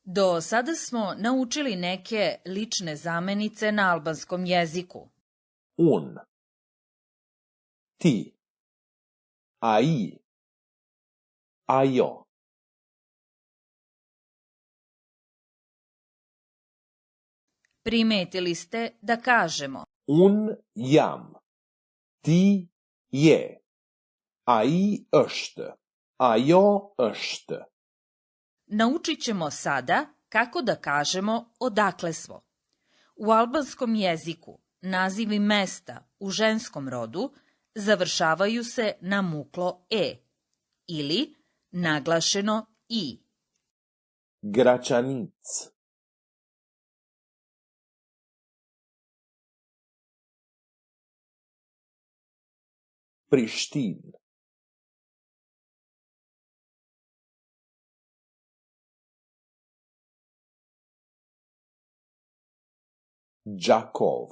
Do sada smo naučili neke lične zamenice na albanskom jeziku. Un, ti, ai, ajo. Primetili ste da kažemo Un jam, ti je, ai është, ajo është. Naučit ćemo sada kako da kažemo odakle smo. U albanskom jeziku nazivi mesta u ženskom rodu završavaju se na muklo e ili naglašeno i. Gračanic, Prištin, Đakov,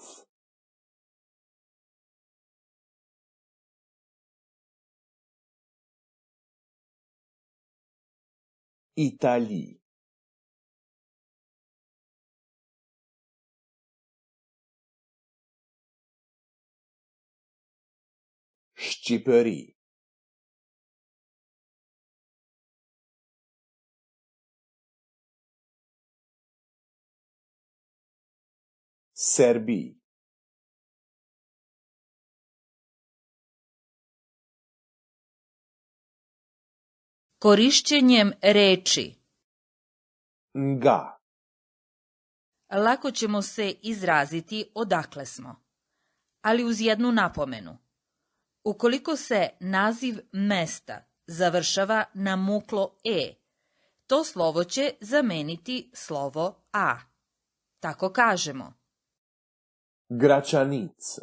Italiji, Šćipëri, Serbi, Korišćenjem reči nga, lako ćemo se izraziti odakle smo, ali uz jednu napomenu. Ukoliko se naziv mesta završava na muklo e, to slovo će zameniti slovo a. Tako kažemo Gračanic,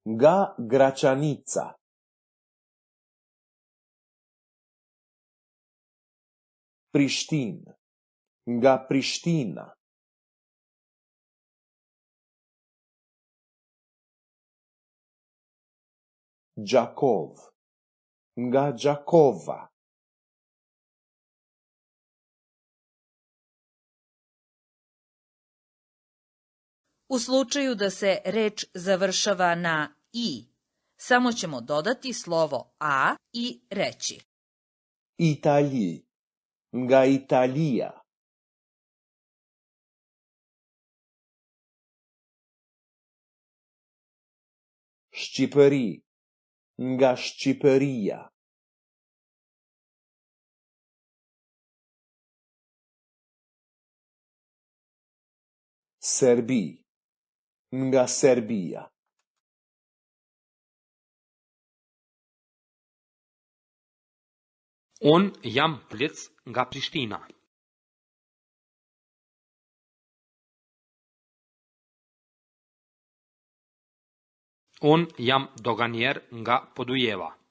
ga Gračanica, Prištin, ga Priština, Đakov, ga Đakova, U slučaju da se reč završava na i, samo ćemo dodati slovo a i reći Italiji, ga Italija, Šćipëri, nga Šćipërija, Serbi, nga Serbija, On jam plec nga Prishtina. On jam doganier nga Podujeva.